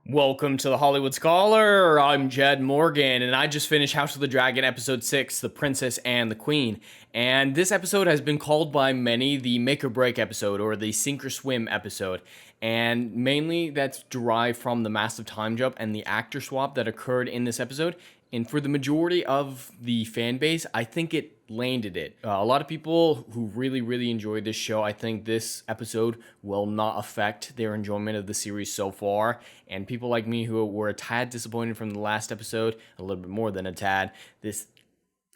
Welcome to the Hollywood Scholar. I'm Jed Morgan, and I just finished House of the Dragon episode 6, The Princess and the Queen. And this episode has been called by many the make or break episode, or the sink or swim episode. And mainly that's derived from the massive time jump and the actor swap that occurred in this episode. And for the majority of the fan base, I think it landed it. A lot of people who really enjoyed this show, I think this episode will not affect their enjoyment of the series so far. And people like me who were a tad disappointed from the last episode, a little bit more than a tad, this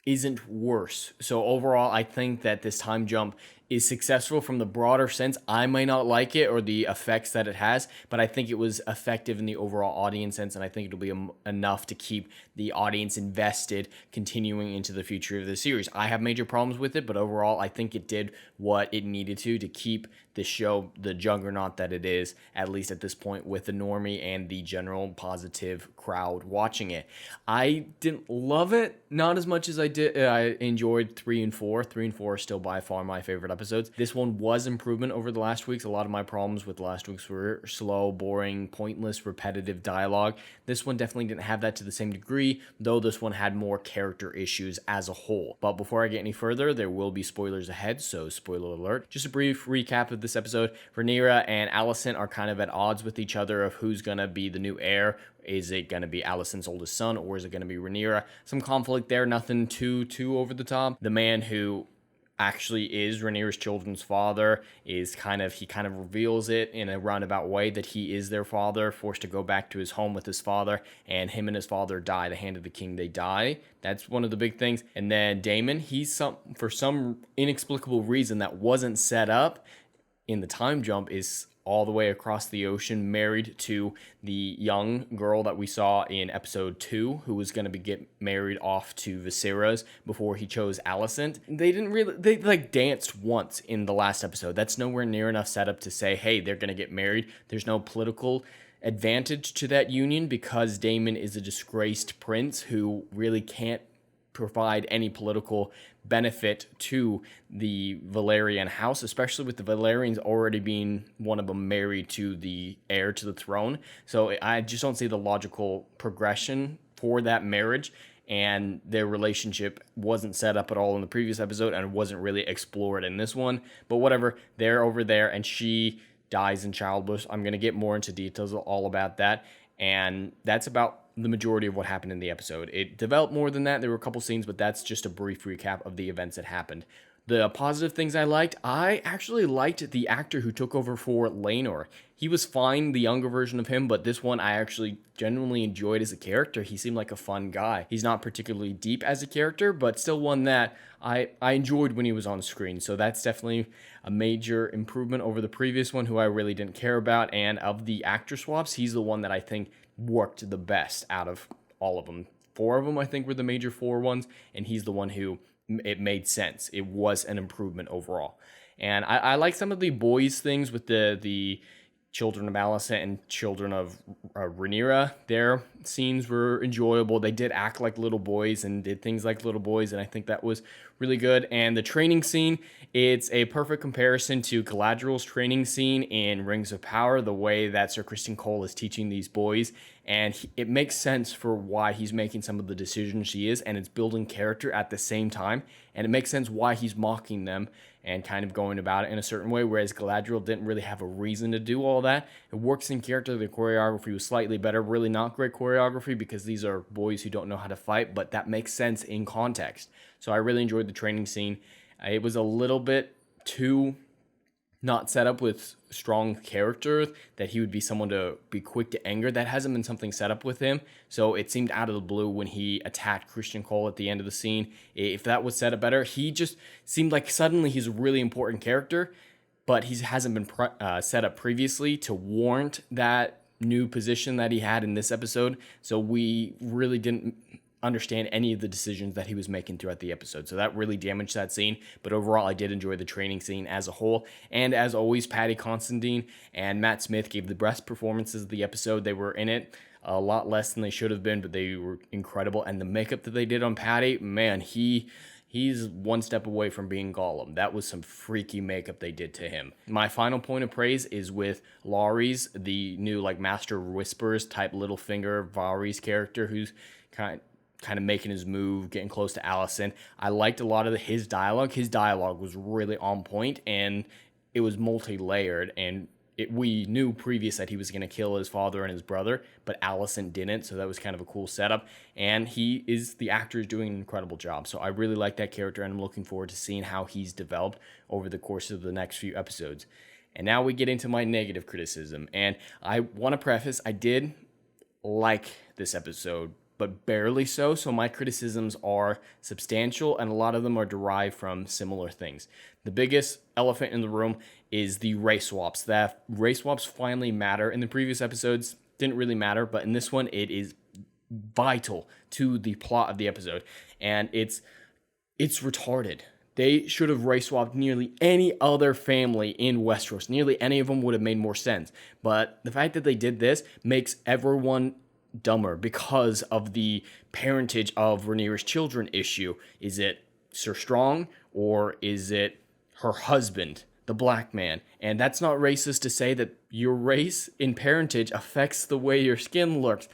isn't worse. So overall, I think that this time jump is successful from the broader sense. I might not like it or the effects that it has, but I think it was effective in the overall audience sense, and I think it'll be enough to keep the audience invested continuing into the future of the series. I have major problems with it, but overall, I think it did what it needed to keep the show the juggernaut that it is, at least at this point, with the normie and the general positive crowd watching it. I didn't love it, not as much as I did. I enjoyed 3 and 4. 3 and 4 are still by far my favorite episodes. This one was improvement over the last week's. A lot of my problems with last week's were slow, boring, pointless, repetitive dialogue. This one definitely didn't have that to the same degree, though this one had more character issues as a whole. But before I get any further, there will be spoilers ahead, so spoiler alert. Just a brief recap of this episode. Rhaenyra and Alicent are kind of at odds with each other of who's gonna be the new heir. Is it going to be Alicent's oldest son, or is it going to be Rhaenyra? Some conflict there, nothing too over the top. The man who actually is Rhaenyra's children's father is kind of reveals it in a roundabout way that he is their father, forced to go back to his home with his father, and him and his father die. The hand of the king, they die. That's one of the big things. And then Daemon, for some inexplicable reason that wasn't set up in the time jump, is all the way across the ocean, married to the young girl that we saw in episode 2, who was going to get married off to Viserys before he chose Alicent. They danced once in the last episode. That's nowhere near enough setup to say, hey, they're going to get married. There's no political advantage to that union because Daemon is a disgraced prince who really can't provide any political benefit to the Valyrian house, especially with the Valyrians already being one of them married to the heir to the throne. So I just don't see the logical progression for that marriage, and their relationship wasn't set up at all in the previous episode and wasn't really explored in this one. But whatever, they're over there and she dies in childbirth. I'm going to get more into details all about that, and that's about the majority of what happened in the episode. It developed more than that. There were a couple scenes, but that's just a brief recap of the events that happened. The positive things I actually liked the actor who took over for Laenor. He was fine, the younger version of him, but this one I actually genuinely enjoyed as a character. He seemed like a fun guy. He's not particularly deep as a character, but still one that I enjoyed when he was on screen. So that's definitely a major improvement over the previous one, who I really didn't care about. And of the actor swaps, he's the one that I think worked the best out of all of them. 4 of them, I think, were the major 4 ones, and he's the one who it made sense. It was an improvement overall. And I like some of the boys things with the children of Alicent and children of Rhaenyra. Their scenes were enjoyable. They did act like little boys and did things like little boys, and I think that was really good. And the training scene, it's a perfect comparison to Galadriel's training scene in Rings of Power, the way that Sir Criston Cole is teaching these boys. And it makes sense for why he's making some of the decisions he is, and it's building character at the same time. And it makes sense why he's mocking them and kind of going about it in a certain way, whereas Galadriel didn't really have a reason to do all that. It works in character. The choreography was slightly better. Really not great choreography because these are boys who don't know how to fight, but that makes sense in context. So I really enjoyed the training scene. It was a little bit too not set up with strong character, that he would be someone to be quick to anger. That hasn't been something set up with him. So it seemed out of the blue when he attacked Criston Cole at the end of the scene. If that was set up better, he just seemed like suddenly he's a really important character, but he hasn't been set up previously to warrant that new position that he had in this episode. So we really didn't understand any of the decisions that he was making throughout the episode. So that really damaged that scene. But overall, I did enjoy the training scene as a whole. And as always, Paddy Considine and Matt Smith gave the best performances of the episode. They were in it a lot less than they should have been, but they were incredible. And the makeup that they did on Paddy, man, he he's one step away from being Gollum. That was some freaky makeup they did to him. My final point of praise is with Laurie's, the new like Master Whispers type Littlefinger Varys character, who's kind of making his move, getting close to Alicent. I liked a lot of his dialogue. His dialogue was really on point, and it was multi-layered, and we knew previous that he was going to kill his father and his brother, but Alicent didn't, so that was kind of a cool setup. And the actor is doing an incredible job. So I really like that character, and I'm looking forward to seeing how he's developed over the course of the next few episodes. And now we get into my negative criticism. And I want to preface, I did like this episode, but barely so. So my criticisms are substantial, and a lot of them are derived from similar things. The biggest elephant in the room is the race swaps. That race swaps finally matter. In the previous episodes, didn't really matter, but in this one, it is vital to the plot of the episode, and it's retarded. They should have race swapped nearly any other family in Westeros. Nearly any of them would have made more sense. But the fact that they did this makes everyone dumber because of the parentage of Rhaenyra's children issue. Is it Sir Strong, or is it her husband, the black man? And that's not racist to say that your race in parentage affects the way your skin looks.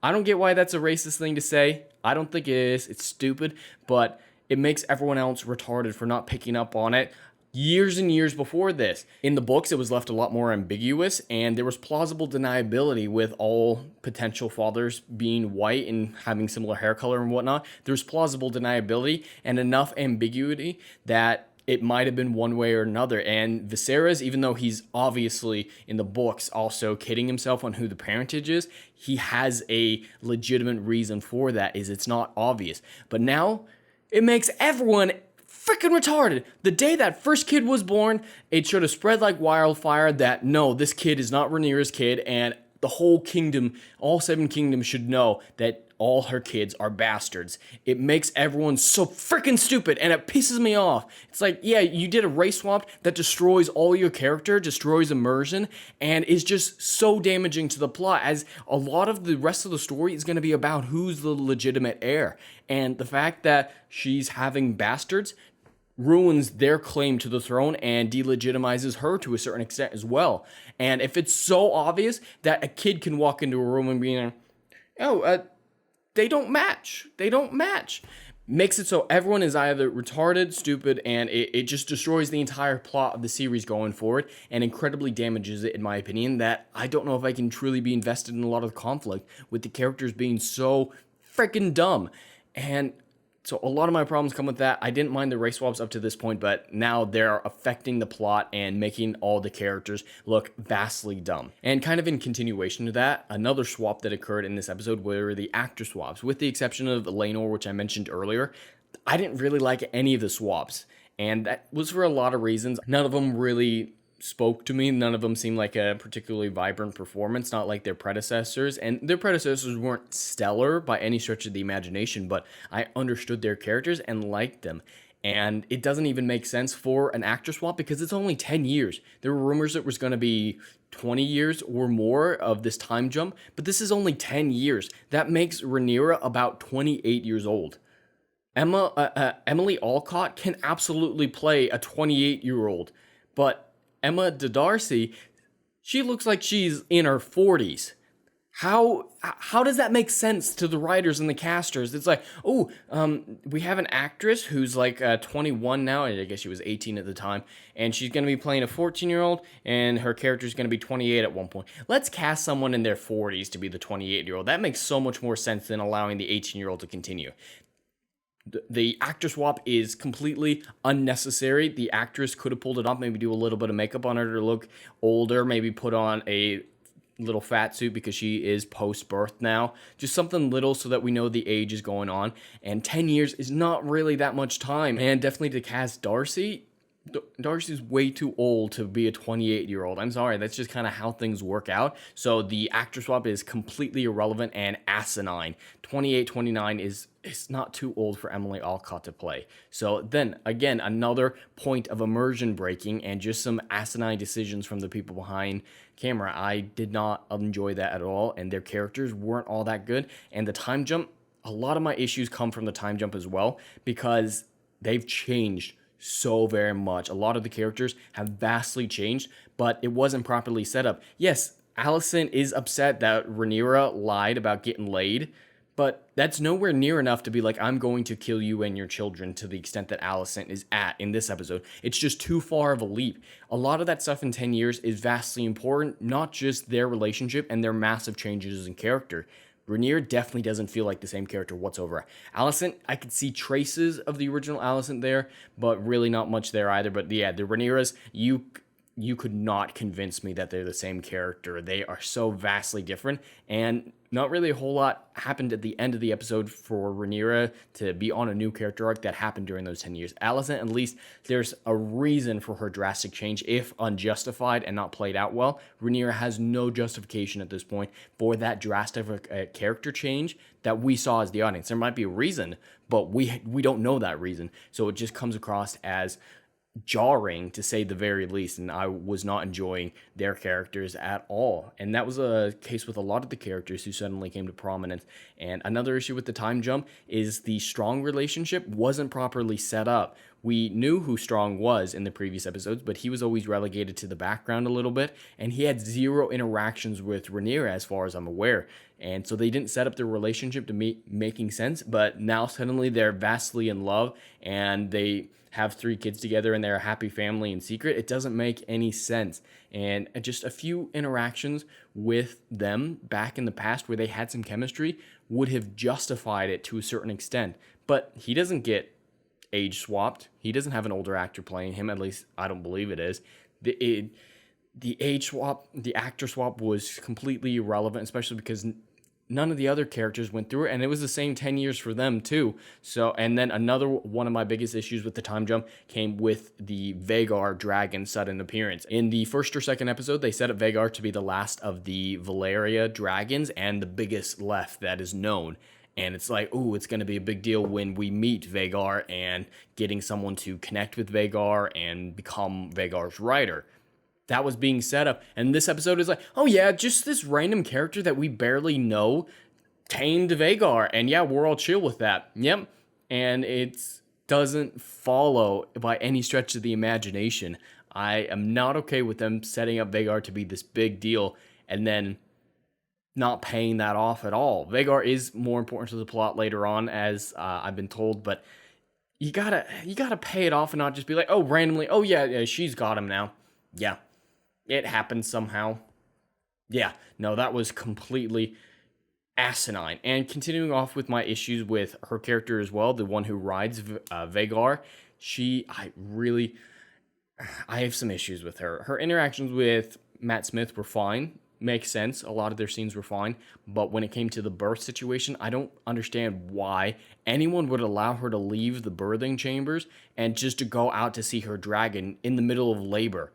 I don't get why that's a racist thing to say. I don't think it is. It's stupid, but it makes everyone else retarded for not picking up on it years and years before this. In the books, it was left a lot more ambiguous, and there was plausible deniability with all potential fathers being white and having similar hair color and whatnot. There's plausible deniability and enough ambiguity that it might have been one way or another. And Viserys, even though he's obviously in the books also kidding himself on who the parentage is, he has a legitimate reason for that, is it's not obvious. But now it makes everyone freaking retarded. The day that first kid was born, it should have spread like wildfire that no, this kid is not Rhaenyra's kid, and the whole kingdom, all 7 kingdoms should know that all her kids are bastards. It makes everyone so freaking stupid, and it pisses me off. It's like, yeah, you did a race swap that destroys all your character, destroys immersion, and is just so damaging to the plot, as a lot of the rest of the story is going to be about who's the legitimate heir. And the fact that she's having bastards ruins their claim to the throne and delegitimizes her to a certain extent as well. And if it's so obvious that a kid can walk into a room and be like, they don't match. They don't match. Makes it so everyone is either retarded, stupid, and it just destroys the entire plot of the series going forward, and incredibly damages it, in my opinion, that I don't know if I can truly be invested in a lot of the conflict with the characters being so freaking dumb. And so a lot of my problems come with that. I didn't mind the race swaps up to this point, but now they're affecting the plot and making all the characters look vastly dumb. And kind of in continuation to that, another swap that occurred in this episode were the actor swaps. With the exception of Laenor, which I mentioned earlier, I didn't really like any of the swaps. And that was for a lot of reasons. None of them really spoke to me. None of them seemed like a particularly vibrant performance, not like their predecessors. And their predecessors weren't stellar by any stretch of the imagination, but I understood their characters and liked them. And it doesn't even make sense for an actor swap because it's only 10 years. There were rumors that it was going to be 20 years or more of this time jump, but this is only 10 years. That makes Rhaenyra about 28 years old. Emily Alcott can absolutely play a 28-year-old, but Emma de Darcy, she looks like she's in her 40s. How does that make sense to the writers and the casters? It's like, we have an actress who's like 21 now, I guess she was 18 at the time, and she's going to be playing a 14-year-old, and her character's going to be 28 at one point. Let's cast someone in their 40s to be the 28-year-old. That makes so much more sense than allowing the 18-year-old to continue. The actor swap is completely unnecessary. The actress could have pulled it off, maybe do a little bit of makeup on her to look older, maybe put on a little fat suit because she is post-birth now. Just something little so that we know the age is going on. And 10 years is not really that much time. And definitely to cast Darcy, Darcy's way too old to be a 28-year-old. I'm sorry, that's just kind of how things work out. So the actor swap is completely irrelevant and asinine. 28, 29 is not too old for Emily Alcott to play. So then, again, another point of immersion breaking and just some asinine decisions from the people behind camera. I did not enjoy that at all, and their characters weren't all that good. And the time jump, a lot of my issues come from the time jump as well, because they've changed so very much. A lot of the characters have vastly changed, but it wasn't properly set up. Yes, Alicent is upset that Rhaenyra lied about getting laid, but that's nowhere near enough to be like, I'm going to kill you and your children to the extent that Alicent is at in this episode. It's just too far of a leap. A lot of that stuff in 10 years is vastly important, not just their relationship and their massive changes in character. Rhaenyra definitely doesn't feel like the same character whatsoever. Alicent, I could see traces of the original Alicent there, but really not much there either. But yeah, the Rhaenyras, you could not convince me that they're the same character. They are so vastly different, and not really a whole lot happened at the end of the episode for Rhaenyra to be on a new character arc that happened during those 10 years. Alicent, at least, there's a reason for her drastic change, if unjustified and not played out well. Rhaenyra has no justification at this point for that drastic character change that we saw as the audience. There might be a reason, but we don't know that reason, so it just comes across as jarring, to say the very least, and I was not enjoying their characters at all. And that was a case with a lot of the characters who suddenly came to prominence. And another issue with the time jump is the Strong relationship wasn't properly set up. We knew who Strong was in the previous episodes, but he was always relegated to the background a little bit, and he had zero interactions with Rhaenyra as far as I'm aware. And so they didn't set up their relationship to making sense, but now suddenly they're vastly in love, and they have 3 kids together, and they're a happy family in secret. It doesn't make any sense. And just a few interactions with them back in the past where they had some chemistry would have justified it to a certain extent. But he doesn't get age swapped. He doesn't have an older actor playing him. At least I don't believe it is. The age swap, the actor swap was completely irrelevant, especially because none of the other characters went through it, and it was the same 10 years for them too. So, and then another one of my biggest issues with the time jump came with the Vhagar dragon sudden appearance. In the first or second episode, they set up Vhagar to be the last of the Valyria dragons and the biggest left that is known. And it's like, ooh, it's going to be a big deal when we meet Vhagar and getting someone to connect with Vhagar and become Vhagar's rider. That was being set up, and this episode is like, oh yeah, just this random character that we barely know tamed Vhagar, and yeah, we're all chill with that. Yep, and it doesn't follow by any stretch of the imagination. I am not okay with them setting up Vhagar to be this big deal, and then not paying that off at all. Vhagar is more important to the plot later on, as I've been told, but you gotta pay it off and not just be like, oh, randomly, oh yeah, she's got him now. Yeah. It happened somehow. Yeah, no, that was completely asinine. And continuing off with my issues with her character as well, the one who rides Vhagar, I have some issues with her. Her interactions with Matt Smith were fine. Makes sense. A lot of their scenes were fine. But when it came to the birth situation, I don't understand why anyone would allow her to leave the birthing chambers and just to go out to see her dragon in the middle of labor.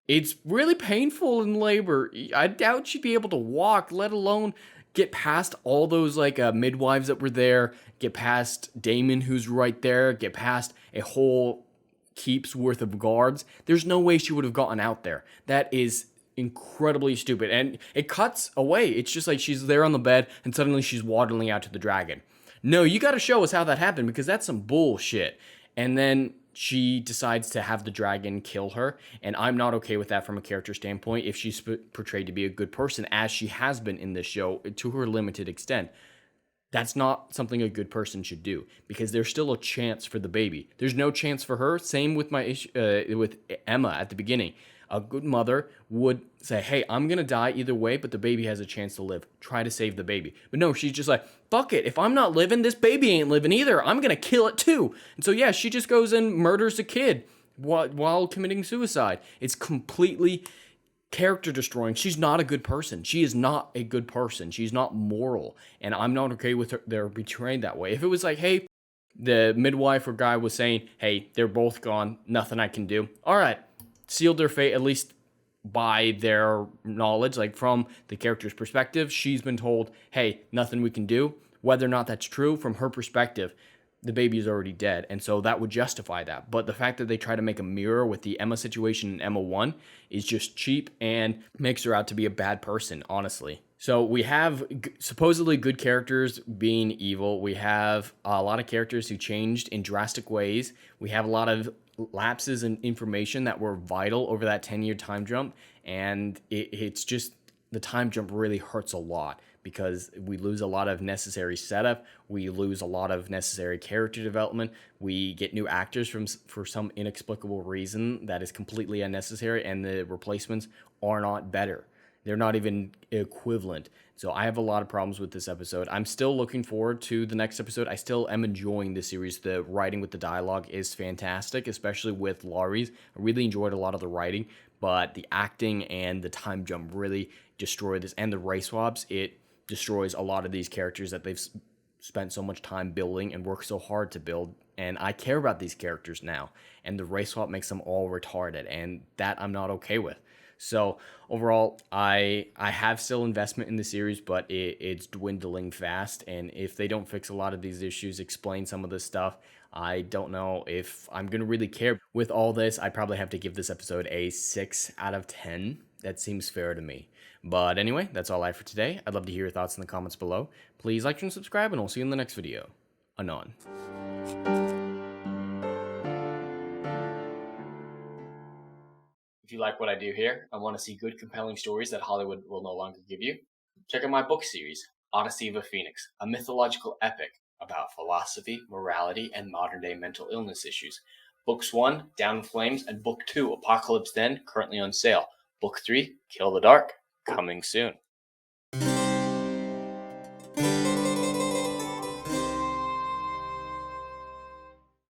It's really painful in labor. I doubt she'd be able to walk, let alone get past all those midwives that were there, get past Daemon who's right there, get past a whole keep's worth of guards. There's no way she would have gotten out there. That is incredibly stupid. And it cuts away. It's just like she's there on the bed and suddenly she's waddling out to the dragon. No, you got to show us how that happened, because that's some bullshit. And then she decides to have the dragon kill her, and I'm not okay with that from a character standpoint if she's portrayed to be a good person, as she has been in this show to her limited extent. That's not something a good person should do, because there's still a chance for the baby. There's no chance for her. Same with my issue with Emma at the beginning. A good mother would say, hey, I'm going to die either way, but the baby has a chance to live. Try to save the baby. But no, she's just like, fuck it. If I'm not living, this baby ain't living either. I'm going to kill it too. And so, yeah, she just goes and murders a kid while committing suicide. It's completely character destroying. She's not a good person. She is not a good person. She's not moral. And I'm not okay with their betraying that way. If it was like, hey, the midwife or guy was saying, hey, they're both gone, nothing I can do. All right. Sealed their fate, at least by their knowledge, like from the character's perspective. She's been told, hey, nothing we can do. Whether or not that's true, from her perspective, the baby is already dead, and so that would justify that. But the fact that they try to make a mirror with the Emma situation in Emma 1 is just cheap and makes her out to be a bad person, honestly. So we have supposedly good characters being evil. We have a lot of characters who changed in drastic ways. We have a lot of lapses in information that were vital over that 10-year time jump. And it's just the time jump really hurts a lot because we lose a lot of necessary setup. We lose a lot of necessary character development. We get new actors for some inexplicable reason that is completely unnecessary, and the replacements are not better. They're not even equivalent. So I have a lot of problems with this episode. I'm still looking forward to the next episode. I still am enjoying the series. The writing with the dialogue is fantastic, especially with Laurie's. I really enjoyed a lot of the writing, but the acting and the time jump really destroy this. And the race swaps, it destroys a lot of these characters that they've spent so much time building and worked so hard to build. And I care about these characters now. And the race swap makes them all retarded. And that I'm not okay with. So overall, I have still investment in the series, but it's dwindling fast. And if they don't fix a lot of these issues, explain some of this stuff, I don't know if I'm gonna really care. With all this, I probably have to give this episode a 6 out of 10. That seems fair to me. But anyway, that's all I have for today. I'd love to hear your thoughts in the comments below. Please like and subscribe, and I'll see you in the next video. Anon. If you like what I do here and want to see good, compelling stories that Hollywood will no longer give you, check out my book series, Odyssey of a Phoenix, a mythological epic about philosophy, morality, and modern-day mental illness issues. Books 1, Down in Flames, and Book 2, Apocalypse Then, currently on sale. Book 3, Kill the Dark, coming soon.